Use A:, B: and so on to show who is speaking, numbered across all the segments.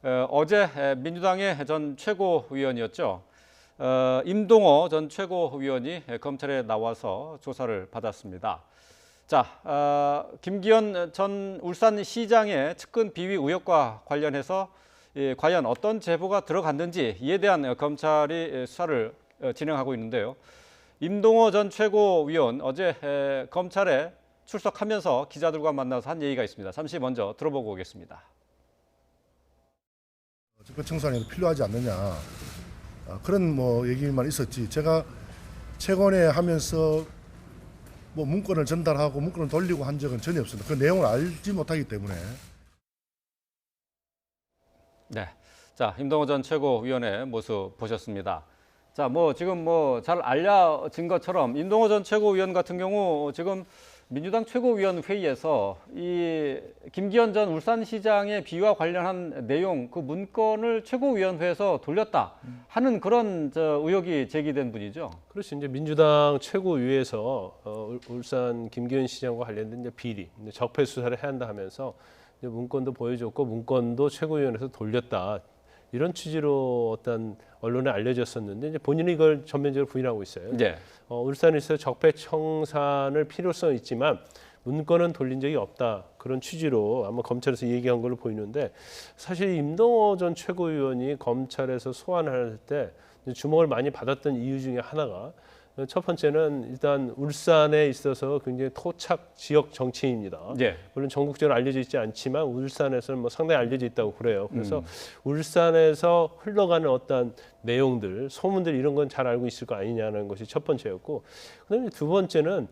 A: 어제 민주당의 전 최고위원이었죠. 임동호 전 최고위원이 검찰에 나와서 조사를 받았습니다. 자, 김기현 전 울산시장의 측근 비위 의혹과 관련해서 과연 어떤 제보가 들어갔는지 이에 대한 검찰이 수사를 진행하고 있는데요. 임동호 전 최고위원 어제 검찰에 출석하면서 기자들과 만나서 한 얘기가 있습니다. 잠시 먼저 들어보고 오겠습니다.
B: 적폐청산이 필요하지 않느냐 그런 얘기만 있었지. 제가 최근에 하면서 문건을 전달하고 문건을 돌리고 한 적은 전혀 없습니다. 그 내용을 알지 못하기 때문에.
A: 네, 자 임동호 전 최고위원의 모습 보셨습니다. 자, 지금 잘 알려진 것처럼 임동호 전 최고위원 같은 경우 지금 민주당 최고위원 회의에서 이 김기현 전 울산시장의 비위와 관련한 내용 그 문건을 최고위원회에서 돌렸다 하는 그런 의혹이 제기된 분이죠.
C: 그렇죠. 이제 민주당 최고위에서 울산 김기현 시장과 관련된 이제 비리, 적폐 수사를 해야 한다 하면서 이제 문건도 보여줬고 문건도 최고위원회에서 돌렸다. 이런 취지로 어떤 언론에 알려졌었는데 이제 본인이 이걸 전면적으로 부인하고 있어요.
A: 네.
C: 울산에서 적폐 청산을 필요성이 있지만 문건은 돌린 적이 없다. 그런 취지로 아마 검찰에서 얘기한 걸로 보이는데 사실 임동호 전 최고위원이 검찰에서 소환할 때 주목을 많이 받았던 이유 중에 하나가 첫 번째는 일단 울산에 있어서 굉장히 토착 지역 정치인입니다.
A: 네.
C: 물론 전국적으로 알려져 있지 않지만 울산에서는 상당히 알려져 있다고 그래요. 그래서 울산에서 흘러가는 어떤 내용들, 소문들 이런 건 잘 알고 있을 거 아니냐는 것이 첫 번째였고, 그다음에 두 번째는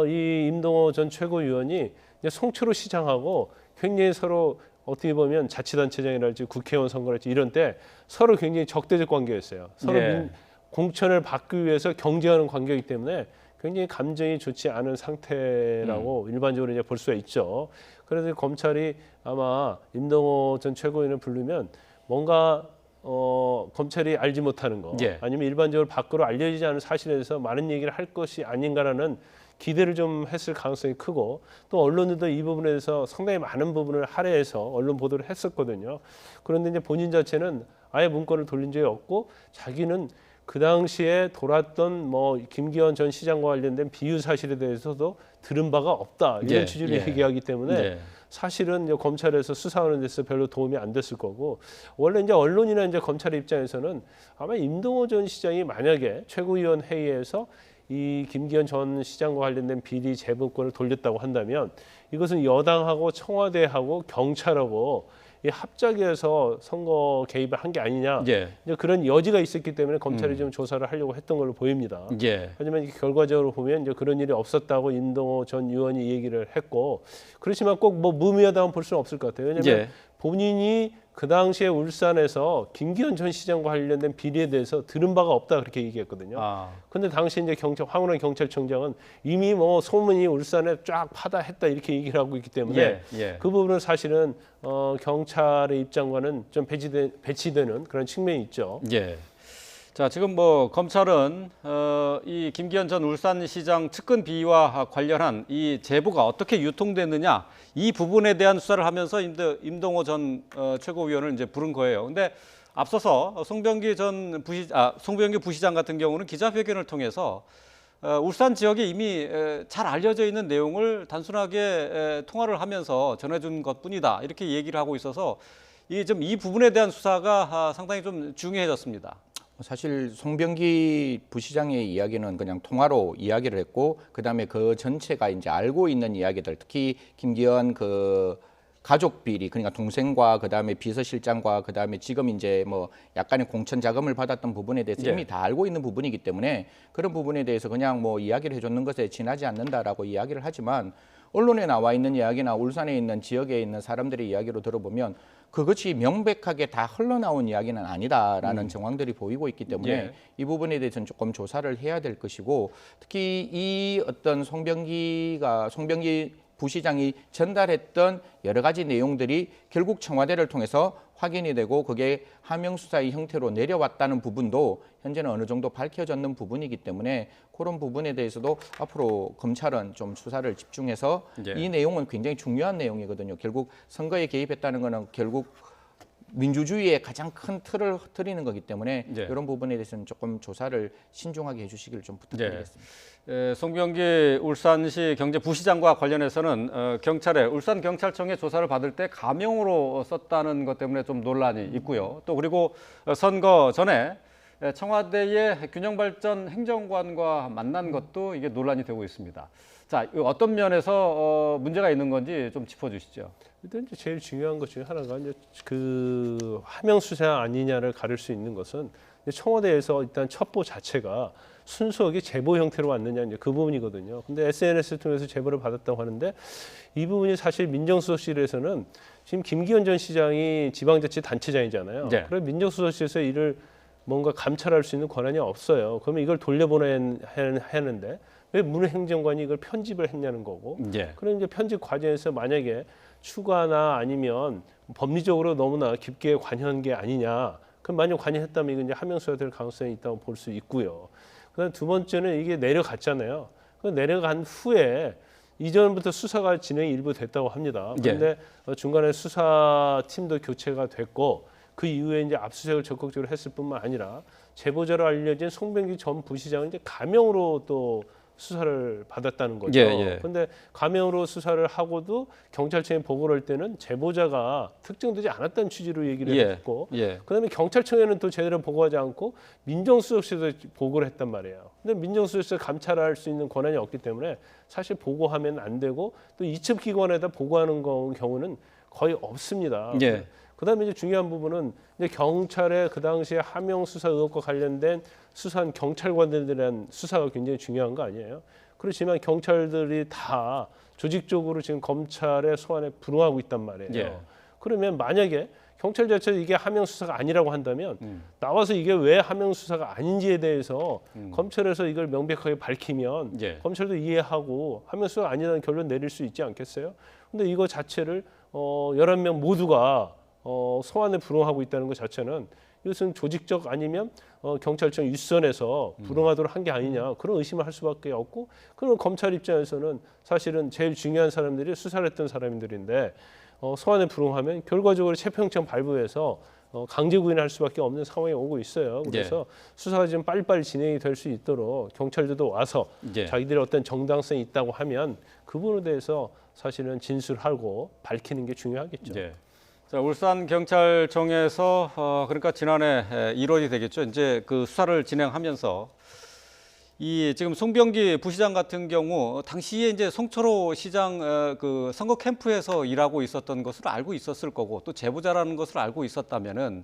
C: 이 임동호 전 최고위원이 이제 송철호 시장하고 굉장히 서로 어떻게 보면 자치단체장이랄지 국회의원 선거랄지 이런 때 서로 굉장히 적대적 관계였어요. 서로
A: 네.
C: 공천을 받기 위해서 경쟁하는 관계이기 때문에 굉장히 감정이 좋지 않은 상태라고 일반적으로 이제 볼 수가 있죠. 그래서 검찰이 아마 임동호 전 최고위원을 부르면 뭔가 검찰이 알지 못하는 거
A: 예.
C: 아니면 일반적으로 밖으로 알려지지 않은 사실에 대해서 많은 얘기를 할 것이 아닌가라는 기대를 좀 했을 가능성이 크고 또 언론들도 이 부분에 대해서 상당히 많은 부분을 할애해서 언론 보도를 했었거든요. 그런데 이제 본인 자체는 아예 문건을 돌린 적이 없고 자기는 그 당시에 돌았던 김기현 전 시장과 관련된 비유 사실에 대해서도 들은 바가 없다 이런 취지로 얘기하기 때문에 사실은 이제 검찰에서 수사하는 데서 별로 도움이 안 됐을 거고 원래 이제 언론이나 이제 검찰의 입장에서는 아마 임동호 전 시장이 만약에 최고위원 회의에서 이 김기현 전 시장과 관련된 비리 재분권을 돌렸다고 한다면 이것은 여당하고 청와대하고 경찰하고 이 합작해서 선거 개입을 한 게 아니냐 이제 그런 여지가 있었기 때문에 검찰이 좀 조사를 하려고 했던 걸로 보입니다. 하지만 결과적으로 보면 이제 그런 일이 없었다고 임동호 전 의원이 얘기를 했고 그렇지만 꼭 무의미하다고 볼 수는 없을 것 같아요. 왜냐하면 본인이 그 당시에 울산에서 김기현 전 시장과 관련된 비리에 대해서 들은 바가 없다 그렇게 얘기했거든요. 근데 당시 이제 황운하 경찰청장은 이미 소문이 울산에 쫙 파다했다 이렇게 얘기를 하고 있기 때문에 그 부분은 사실은 경찰의 입장과는 좀 배치되는 그런 측면이 있죠.
A: 자, 지금 검찰은 이 김기현 전 울산시장 측근 비위와 관련한 이 제보가 어떻게 유통됐느냐 이 부분에 대한 수사를 하면서 임동호 전 최고위원을 이제 부른 거예요. 근데 앞서서 송병기 부시장 같은 경우는 기자회견을 통해서 울산 지역에 이미 잘 알려져 있는 내용을 단순하게 통화를 하면서 전해준 것뿐이다 이렇게 얘기를 하고 있어서 이 부분에 대한 수사가 상당히 좀 중요해졌습니다.
D: 사실 송병기 부시장의 이야기는 그냥 통화로 이야기를 했고 그다음에 그 전체가 이제 알고 있는 이야기들 특히 김기현 그 가족 비리 그러니까 동생과 그다음에 비서실장과 그다음에 지금 이제 약간의 공천 자금을 받았던 부분에 대해서 이미 다 알고 있는 부분이기 때문에 그런 부분에 대해서 그냥 이야기를 해줬는 것에 지나지 않는다라고 이야기를 하지만 언론에 나와 있는 이야기나 울산에 있는 지역에 있는 사람들의 이야기로 들어보면 그것이 명백하게 다 흘러나온 이야기는 아니다라는 정황들이 보이고 있기 때문에 이 부분에 대해서는 조금 조사를 해야 될 것이고 특히 이 어떤 송병기 부시장이 전달했던 여러 가지 내용들이 결국 청와대를 통해서 확인이 되고 그게 하명수사의 형태로 내려왔다는 부분도 현재는 어느 정도 밝혀졌는 부분이기 때문에 그런 부분에 대해서도 앞으로 검찰은 좀 수사를 집중해서 이 내용은 굉장히 중요한 내용이거든요. 결국 선거에 개입했다는 거는 결국 민주주의의 가장 큰 틀을 흐트리는 거기 때문에
A: 네.
D: 이런 부분에 대해서는 조금 조사를 신중하게 해주시길 좀 부탁드리겠습니다.
A: 송병기 울산시 경제부시장과 관련해서는 경찰에 울산 경찰청에 조사를 받을 때 가명으로 썼다는 것 때문에 좀 논란이 있고요. 또 그리고 선거 전에 청와대의 균형발전 행정관과 만난 것도 이게 논란이 되고 있습니다. 자, 어떤 면에서 문제가 있는 건지 좀 짚어주시죠.
C: 일단 이제 제일 중요한 것 중에 하나가 이제 그 하명 수사 아니냐를 가릴 수 있는 것은 청와대에서 일단 첩보 자체가 순수하게 제보 형태로 왔느냐 이제 그 부분이거든요. 근데 SNS를 통해서 제보를 받았다고 하는데 이 부분이 사실 민정수석실에서는 지금 김기현 전 시장이 지방자치단체장이잖아요.
A: 네.
C: 그럼 민정수석실에서 이를 뭔가 감찰할 수 있는 권한이 없어요. 그러면 이걸 돌려보내야 하는데 왜 문행정관이 이걸 편집을 했냐는 거고.
A: 예.
C: 그럼 이제 편집 과정에서 만약에 추가나 아니면 법리적으로 너무나 깊게 관여한 게 아니냐. 그럼 만약 관여했다면 이건 이제 하명 수사가 될 가능성이 있다고 볼 수 있고요. 그다음 두 번째는 이게 내려갔잖아요. 그 내려간 후에 이전부터 수사가 진행이 일부 됐다고 합니다. 그런데 중간에 수사팀도 교체가 됐고 그 이후에 이제 압수수색을 적극적으로 했을 뿐만 아니라 제보자로 알려진 송병기 전 부시장은 이제 가명으로 또 수사를 받았다는 거죠. 그런데 가명으로 수사를 하고도 경찰청에 보고를 할 때는 제보자가 특정되지 않았다는 취지로 얘기를 했고, 그다음에 경찰청에는 또 제대로 보고하지 않고 민정수석실에서 보고를 했단 말이에요. 근데 민정수석실에서 감찰할 수 있는 권한이 없기 때문에 사실 보고하면 안 되고 또 이첩 기관에다 보고하는 경우는 거의 없습니다. 그다음에 이제 중요한 부분은 이제 경찰의 그 당시에 하명 수사 의혹과 관련된 수사한 경찰관들에 대한 수사가 굉장히 중요한 거 아니에요? 그렇지만 경찰들이 다 조직적으로 지금 검찰의 소환에 불응하고 있단 말이에요. 그러면 만약에 경찰 자체가 이게 하명 수사가 아니라고 한다면 나와서 이게 왜 하명 수사가 아닌지에 대해서 검찰에서 이걸 명백하게 밝히면 검찰도 이해하고 하명 수사가 아니라는 결론 내릴 수 있지 않겠어요? 근데 이거 자체를 11명 모두가 소환에 불응하고 있다는 것 자체는 이것은 조직적 아니면 경찰청 윗선에서 불응하도록 한 게 아니냐 그런 의심을 할 수밖에 없고 그럼 검찰 입장에서는 사실은 제일 중요한 사람들이 수사를 했던 사람들인데 소환에 불응하면 결과적으로 체포영장 발부해서 강제 구인할 수밖에 없는 상황이 오고 있어요. 그래서 수사가 좀 빨리빨리 진행이 될 수 있도록 경찰들도 와서 자기들의 어떤 정당성이 있다고 하면 그 부분에 대해서 사실은 진술하고 밝히는 게 중요하겠죠.
A: 자, 울산 경찰청에서 그러니까 지난해 1월이 되겠죠. 이제 그 수사를 진행하면서 이 지금 송병기 부시장 같은 경우 당시에 이제 송철호 시장 그 선거 캠프에서 일하고 있었던 것을 알고 있었을 거고 또 제보자라는 것을 알고 있었다면은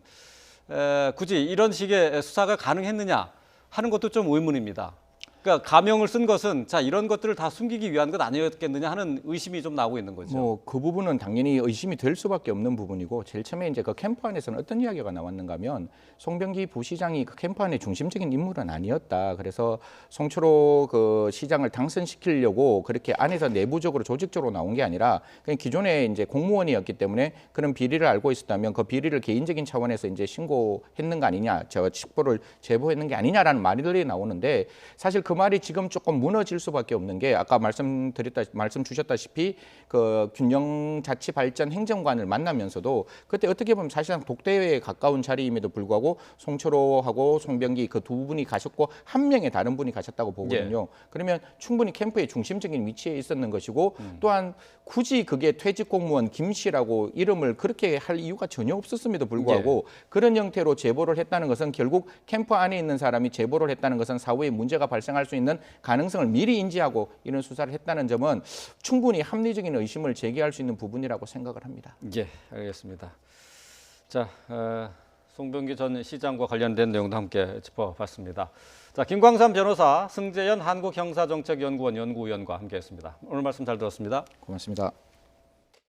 A: 굳이 이런 식의 수사가 가능했느냐 하는 것도 좀 의문입니다. 그러니까 가명을 쓴 것은 자 이런 것들을 다 숨기기 위한 것 아니었겠느냐 하는 의심이 좀 나오고 있는 거죠.
D: 뭐 그 부분은 당연히 의심이 될 수밖에 없는 부분이고 제일 처음에 이제 그 캠프 안에서는 어떤 이야기가 나왔는가면 송병기 부시장이 그 캠프 안의 중심적인 인물은 아니었다. 그래서 송철호 그 시장을 당선시키려고 그렇게 안에서 내부적으로 조직적으로 나온 게 아니라 그냥 기존에 이제 공무원이었기 때문에 그런 비리를 알고 있었다면 그 비리를 개인적인 차원에서 이제 신고했는 거 아니냐, 제가 첩보를 제보했는 게 아니냐라는 말들이 나오는데 사실 그 말이 지금 조금 무너질 수밖에 없는 게 아까 말씀 주셨다시피 그 균형자치발전 행정관을 만나면서도 그때 어떻게 보면 사실상 독대에 가까운 자리임에도 불구하고 송철호하고 송병기 그 두 분이 가셨고 한 명의 다른 분이 가셨다고 보거든요. 그러면 충분히 캠프의 중심적인 위치에 있었는 것이고 또한 굳이 그게 퇴직 공무원 김 씨라고 이름을 그렇게 할 이유가 전혀 없었음에도 불구하고 그런 형태로 제보를 했다는 것은 결국 캠프 안에 있는 사람이 제보를 했다는 것은 사후에 문제가 발생할 수 있는 가능성을 미리 인지하고 이런 수사를 했다는 점은 충분히 합리적인 의심을 제기할 수 있는 부분이라고 생각을 합니다.
A: 알겠습니다. 자, 송병기 전 시장과 관련된 내용도 함께 짚어봤습니다. 자, 김광삼 변호사, 승재현 한국형사정책연구원 연구위원과 함께했습니다. 오늘 말씀 잘 들었습니다.
D: 고맙습니다.